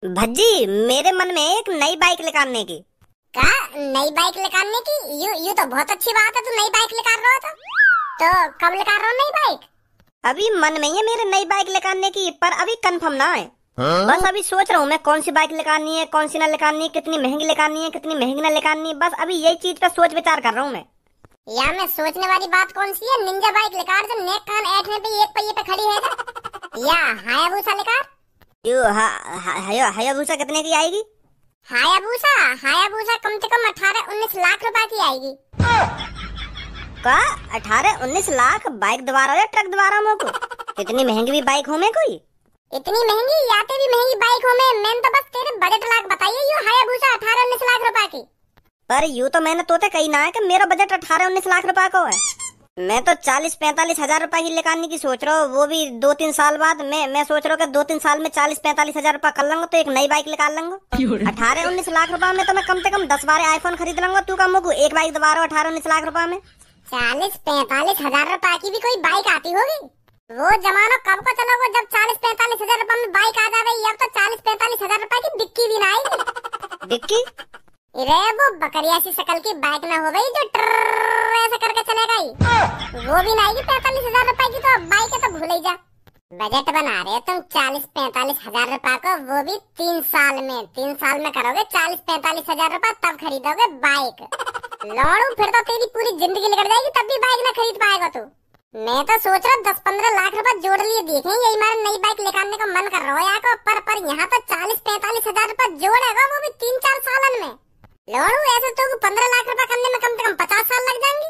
भज्जी, मेरे मन में एक नई बाइक निकालने की। क्या नई बाइक निकालने की? यू तो बहुत अच्छी बात है, तू नई बाइक निकाल रहा था। तो कब निकाल रहा हो नई बाइक? अभी मन में ही है मेरे नई बाइक निकालने की, पर अभी कंफर्म ना है। बस अभी सोच रहा हूँ मैं कौन सी बाइक निकालनी है, कौन सी ना निकालनी है, कितनी महंगी निकालनी है, कितनी महंगी ना निकालनी है। बस अभी यही चीज का सोच विचार कर रहा हूँ मैं। या मैं सोचने वाली बात कौन सी है? निंजा बाइक निकाल जो नेक कान ऐठने पे एक पहिए पे खड़ी है। या हायाबुसा निकाल। हायाबुसा कितने की आएगी? हायाबुसा हायाबुसा कम से कम 18-19 लाख रुपए की आएगी। का 18-19 लाख? बाइक दोबारा या ट्रक दोबारा मोको? इतनी महंगी भी बाइक हो में कोई? इतनी महंगी याते भी महंगी बाइक हो में, मैंने तो बस तेरे बजट लाख बताइए। यू हायाबुसा 18-19 लाख रुपए की। पर यूँ तो मैंने तोते कही ना है कि मेरा बजट 18-19 लाख रुपए का है। मैं तो 40-45 हजार रुपए की निकालने की सोच रहा हूँ, वो भी 2-3 साल बाद। मैं सोच रहा हूँ कि 2-3 साल में 40-45 हजार रुपए कर लूंगा तो एक नई बाइक निकाल लूंगा। 18-19 लाख रुपए में तो मैं कम से कम 10-12 आईफोन खरीद लूंगा। तू कम होगी एक बाइक दोबारा 18-19 लाख रुपए में? 40-45 हजार रुपए की भी कोई बाइक आती होगी? वो जमाना कब का चला वो, जब 40-45 हजार रुपए में बाइक आ जावे। अब तो 40-45 हजार रुपए की डिक्की भी ना आएगी। डिक्की? अरे वो बकरिया सी शकल की बाइक ना हो गई जो ऐसे करके चलेगा ही, वो भी ना आएगी 45 हजार रुपए की। तो बाइक है तो भूल ही जा। बजट बना रहे हो तुम 40-45 हजार रुपए को, वो भी 3 साल में। 3 साल में करोगे 40-45 हजार रुपए, तब खरीदोगे बाइक। लौड़ू फिर तो तेरी पूरी जिंदगी निकल जाएगी, तब भी बाइक ना खरीद पाएगा तू। मैं तो सोच रहा 10-15 लाख रुपए जोड़ लिए देखें, यही मेरा नई बाइक निकालने का मन कर रहा है यार। पर यहाँ तो 40-45 हजार रुपए जोड़ेगा, वो भी 3-4 सालन में। लोड़ू ऐसे तो 15 लाख रुपए करने में कम से कम 50 साल लग जाएंगे।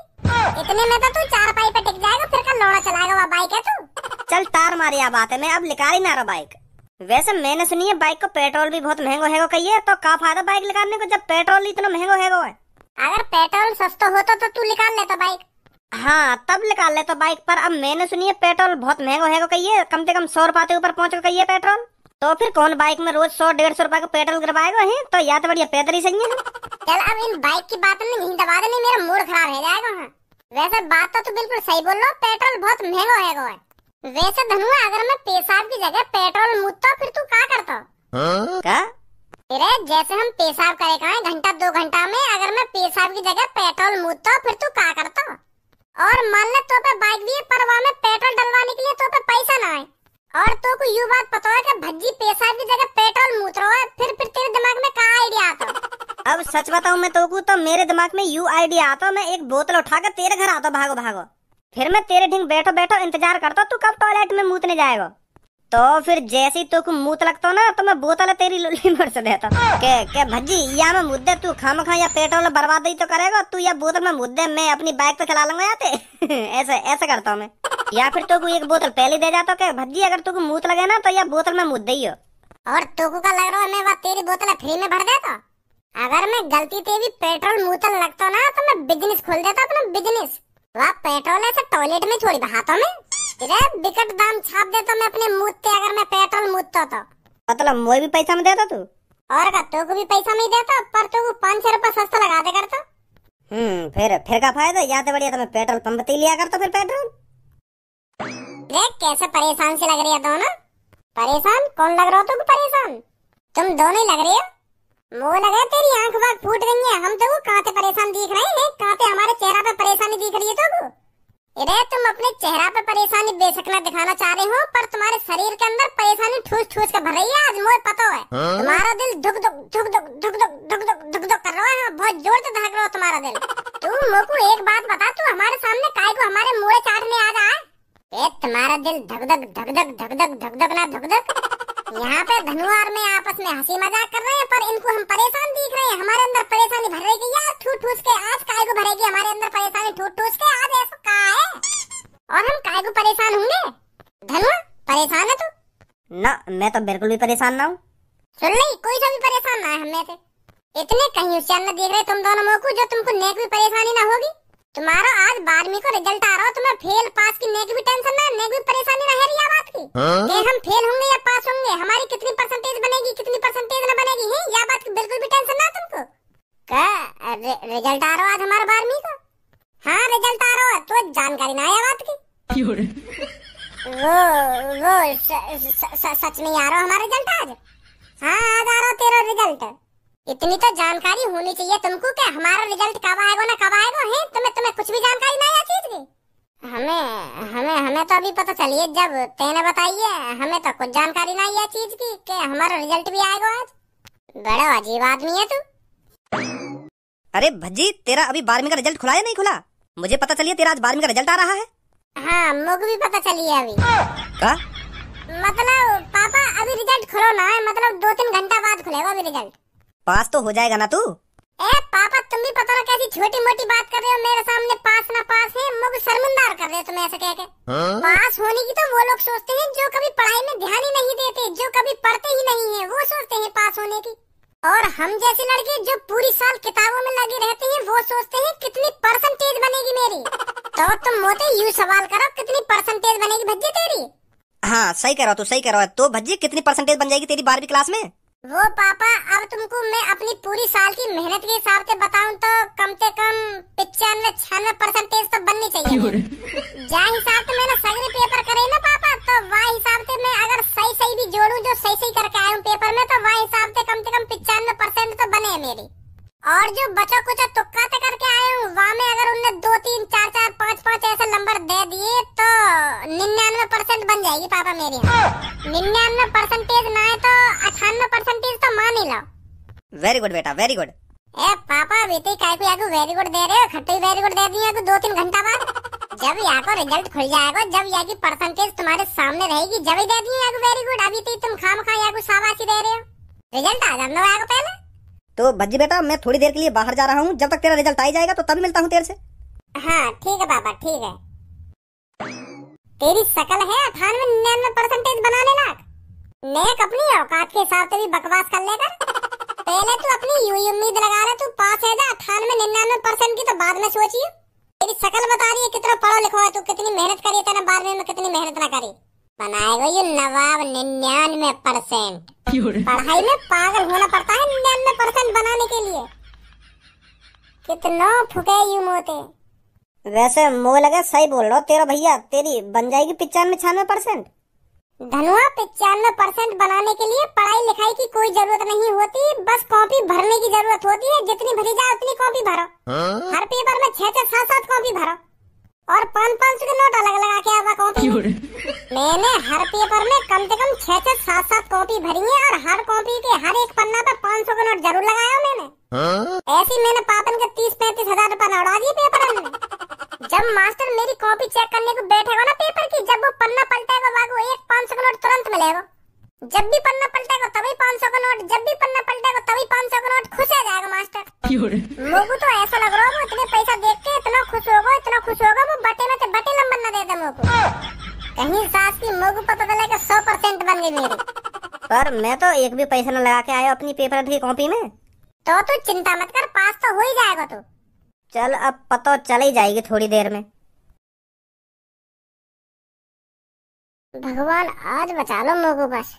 इतने में तो तू 4 पाई पे टिक जाएगा, फिर का लौड़ा चलाएगा वो बाइक है तू। चल तार मारी आ बात है, मैं अब निकाल ही ना रहा बाइक। वैसे मैंने सुनी है बाइक को पेट्रोल भी बहुत महंगा है कहिए, तो क्या फायदा बाइक निकालने को जब पेट्रोल इतना महंगा है। अगर पेट्रोल सस्ता होता तो तू निकाल लेता बाइक। हाँ तब निकाल लेता बाइक, पर अब मैंने सुनी है पेट्रोल बहुत महंगा है कहिए, कम से कम 100 रुपए के ऊपर पहुँच कहिए पेट्रोल। तो फिर कौन बाइक में रोज 100-150 रुपए का पेट्रोल करवाएगा है? तो या तो बढ़िया पैदल ही सही है। चल अब इन बाइक की बात में नहीं दबा देनी, मेरा मूड खराब हो जाएगा। हाँ वैसे बात तो तू बिल्कुल सही बोल रहा, पेट्रोल बहुत महंगा है। वैसे धनुआ, अगर मैं पेशाब की जगह पेट्रोल मुझता फिर तू क्या करता? क्या? अरे जैसे हम पेशाब करे कहाँ घंटा 2 घंटा में, अगर मैं पेशाब की जगह पेट्रोल मुझता फिर तू क्या करता? और मान ले तो पे बाइक भी है, पर वहाँ में पेट्रोल डलवाने के लिए तो पे पैसा ना है, और तो को यू बात पता है कि भज्जी पेशाब की जगह पेट्रोल मूत रहा है, फिर तेरे दिमाग में क्या आइडिया आता? अब सच बताऊं मैं तो मेरे दिमाग में यू आइडिया आता, मैं एक बोतल उठाकर तेरे घर आता भागो भागो, फिर मैं तेरे ढींग बैठो बैठो इंतजार करता तू कब टॉयलेट में मूतने जाएगा। तो फिर जैसे ही तो मूत लगता ना तो मैं बोतल तेरी लुल्ली भर से देता के भज्जी या मैं मुद्दे तू खामखा या पेट्रोल बर्बाद ही तो करेगा तू, या बोतल में मुद्दे मैं अपनी बाइक तो चला लूंगा याते। ऐसे करता हूँ मैं। या फिर तो एक बोतल पहले दे जाता के भज्जी अगर तू मूत लगे ना तो या बोतल में मुद्दे ही हो। और तो का लग रहा है मैं तेरी बोतल फ्री में भर देता। अगर मैं गलती से भी पेट्रोल मूतल लगता ना तो मैं बिजनेस खोल देता अपना बिजनेस। वह पेट्रोल ऐसे टॉयलेट में छोड़ी बहाता मैं, बिकट दाम छाप देता मैं अपने मुँह। अगर मैं पेट्रोल मुँहता तो मतलब मुझे भी पैसा में देता तू? और का तो भी पैसा में देता, पर तो 5-6 रुपए सस्ता लगा दे करता। फिर का फायदा? या तो बढ़िया तो मैं पेट्रोल पंप पे लिया करता फिर पेट्रोल। देख कैसे परेशान से लग रही है दोनों। परेशान कौन लग रहा हो? तो परेशान तुम दोनों ही लग रही हो। मुँह लगा तेरी आंख बाग फूट गई है, हम तो कहाँ से परेशान दिख रहे हैं, कहाँ से हमारे चेहरा पे परेशानी दिख रही है। तो अरे तुम अपने चेहरा पे परेशानी बेशक न दिखाना चाह रहे हो, पर तुम्हारे शरीर के अंदर परेशानी ठूस ठूस के भर रही है। आज मुझे पता है तुम्हारा दिल धुक धुक धुक धुक धुक धुक धुक धुक धुक धुक कर रहा है, बहुत जोर से धड़क रहा हो तुम्हारा दिल। तू मुझको एक बात बता, तू हमारे सामने काय को हमारे मुँह चाटने आ रहा है? तुम्हारा दिल धक धक धक धक धक धक धक धक ना धक धक। यहाँ पे धनुआ और मैं आपस में हंसी मजाक कर रहे हैं, पर इनको हम परेशान दिख रहे हैं। हमारे अंदर परेशानी भर रही है ठूस ठूस के। आज काय को भरेगी हमारे अंदर परेशानी ठूस ठूस के? आज ऐसा का है और हम काय को परेशान होंगे? धनुआ परेशान है तू? ना मैं तो बिल्कुल भी परेशान ना हूँ। सुन नहीं, कोई सा भी परेशान ना है हमें से। इतने कहीं होशियार न देख रहे तुम दोनों मुँह को जो तुमको नेक भी परेशानी ना होगी। तुम्हारा आज 12वीं को रिजल्ट आ रहा हो, तुम्हें फेल पास की नेक भी टेंशन ना, नेक भी परेशानी ना है रिया बात की कि हम फेल होंगे या पास होंगे, हमारी कितनी परसेंटेज बनेगी कितनी परसेंटेज ना बनेगी है, या बात की बिल्कुल भी टेंशन ना तुमको। क्या रिजल्ट आ रहा हो आज हमारा 12वीं का? हाँ रिजल्ट आ रहा है, तो जानकारी ना है बात की। वो सच नहीं आ रहा हमारा रिजल्ट आज? हाँ आ जा रहा तेरा रिजल्ट। इतनी तो जानकारी होनी चाहिए तुमको कि हमारा रिजल्ट कब आएगा ना कब आएगा है। तुम्हें कुछ भी जानकारी नहीं है चीज की। हमें हमें हमें तो अभी पता चली है जब तेने बताई है। हमें तो कुछ जानकारी नहीं है चीज की कि हमारा रिजल्ट भी आएगा आज। बड़ा अजीब आदमी है तू। अरे भज्जी, तेरा अभी 12वीं का रिजल्ट खुला या नहीं खुला? मुझे पता चलिए तेरा आज 12वीं का रिजल्ट आ रहा है। हाँ मुझे भी पता चली है अभी। का मतलब पापा अभी रिजल्ट खुलो ना है, मतलब 2-3 घंटा बाद खुलेगा अभी रिजल्ट। पास तो हो जाएगा ना तू? ए पापा तुम भी पता ना कैसी छोटी मोटी बात कर रहे हो मेरे सामने। पास ना पास है, मुझे शर्मिंदा कर रहे हो तुम ऐसे कह के। पास होने की तो वो लोग सोचते हैं जो कभी पढ़ाई में ध्यान ही नहीं देते, जो कभी पढ़ते ही नहीं है, वो सोचते हैं पास होने की। और हम जैसे लड़के जो पूरी साल किताबों में लगे रहते हैं वो सोचते हैं कितनी परसेंटेज बनेगी मेरी। तो तुम मोटे यूं सवाल करो कितनी परसेंटेज बनेगी भज्जी तेरी। हाँ सही कह रहा, तू सही कह रहा है। तो भज्जी कितनी परसेंटेज बन जाएगी तेरी 12वीं क्लास में? वो पापा अब तुमको मैं अपनी पूरी साल की मेहनत के हिसाब से बताऊं तो कम से कम 95-96% तो बननी चाहिए। जहाँ हिसाब से मैंने सगरे पेपर करे ना पापा, तो वह हिसाब से मैं अगर सही भी जोड़ूं जो सही करके आया हूँ पेपर में, तो वह हिसाब से कम 95% तो बने मेरी। और जो बचा कुछ तुक्का करके आए हूँ वहाँ में अगर उनने 2-3, 4-4, 5-5 ऐसे नंबर दे दिए तो 99% बन जाएगी पापा मेरी। 99% ना है तो 98% तो मान ही लो। वेरी गुड बेटा, वेरी गुड। ए पापा बेटे काय को याको वेरी गुड दे रहे हो? खट्टी वेरी गुड दे दिया 2-3 घंटा बाद। जब यहाँ को रिजल्ट खुल जाएगा, जब यहाँ की परसेंटेज तुम्हारे सामने रहेगी, जब ही दे दिए याको वेरी गुड। अभी तो तुम खामखा याको शाबाशी दे रहे हो। रिजल्ट आ जाना याको पहले। तो भज्जी बेटा मैं थोड़ी देर के लिए बाहर जा रहा हूँ, जब तक तेरा रिजल्ट आ जाएगा तो तभी मिलता हूँ तेरे से। हाँ ठीक है पापा ठीक है। तेरी शकल है 98-99% बनाने लायक। नेक अपनी औकात के हिसाब से भी बकवास कर लेकर। पहले तू अपनी यूं उम्मीद लगा रहा तू पास है जा 98-99% की, तो बाद में सोचिए। तेरी शकल बता रही है कितना पढ़ा लिखा है तू, कितनी मेहनत करी तेने 12वीं में, कितनी मेहनत ना करी। बनाएगा ये नवाब 99%। पढ़ाई में पागल होना पड़ता है 99% बनाने के लिए। कितना फुके यूं मोटे। वैसे मुँह लगे सही बोल रहा हो तेरा भैया, तेरी बन जाएगी 95-96%। धनुआ 95% बनाने के लिए पढ़ाई लिखाई की कोई जरूरत नहीं होती, बस कॉपी भरने की जरूरत होती है। जितनी भरी जाए उतनी कॉपी भरो। हर पेपर में 6-6, 7-7 कॉपी भरो और 500-500 के नोट अलग लगा के आवा कॉपी। मैंने हर पेपर में कम से कम 6-6, 7-7 कॉपी भरी है और हर कॉपी के हर एक पन्ना पे 500 का नोट जरूर लगाया मैंने। ऐसी मैंने पापन के 30-35 हजार रुपए न उड़ा दिए पेपर में। जब मास्टर मेरी कॉपी चेक करने को बैठेगा ना पेपर की, जब वो पन्ना पलटेगा वागो एक 500 का नोट तुरंत मिलेगा। जब भी पन्ना पलटेगा तभी 500 का नोट, जब भी पन्ना पलटेगा तभी 500 का नोट। खुश हो जाएगा मास्टर। मुझे तो ऐसा लग रहा है वो इतने पैसा देख के इतना खुश होगा वो बटे में से बटे नंबर न दे दे मुझको। कहीं सास की मुझे पता चला कि 100% बन गई मेरी। पर मैं तो एक भी पैसा न लगा के आया अपनी पेपर की कॉपी में। तो तू चिंता मत कर, पास तो हो ही जाएगा तू। चल अब पता चल ही जाएगी थोड़ी देर में। भगवान आज बचा लो मुझको बस।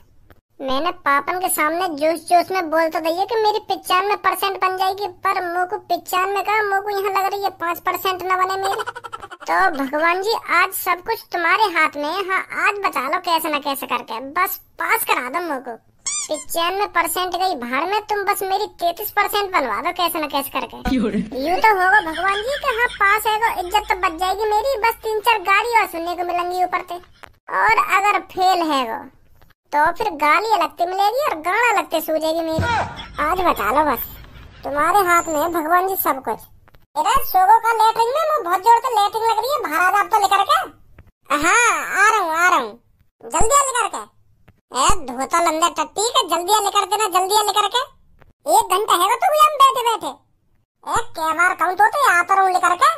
मैंने पापन के सामने जोश में बोल तो दिया कि मेरी 95% बन जाएगी, पर मुझको 95 का मुझको यहाँ लग रही है 5% न बने मेरी। तो भगवान जी आज सब कुछ तुम्हारे हाथ में है। हाँ आज बचा लो कैसे न कैसे करके, बस पास करा दो मुझको। 95% गई भाड़ में, तुम बस मेरी 33% बनवा दो कैसे न कैसे करके। यूँ तो होगा भगवान जी कि हाँ पास है, इज्जत तो बच जाएगी मेरी। बस 3-4 गाड़ी और सुनने को मिलेंगी ऊपर से। और अगर फेल है वो तो फिर गाली अलग से मिलेगी और गाना अलग से सूझेगी मेरी। आज बचा लो बस, तुम्हारे हाथ में है भगवान जी सब कुछ। मेरा सोगो का लेटरिंग में मुझे बहुत जोर से लेटरिंग लग रही है। बाहर आ तो लेकर के। हाँ आ रहा हूँ जल्दी आ लेकर के। धोता लंदर टट्टी का जल्दी आ लेकर के ना, जल्दी आ लेकर के। 1 घंटा है तो हम बैठे बैठे। क्या बार कहूँ तो आता रहूँ लेकर के।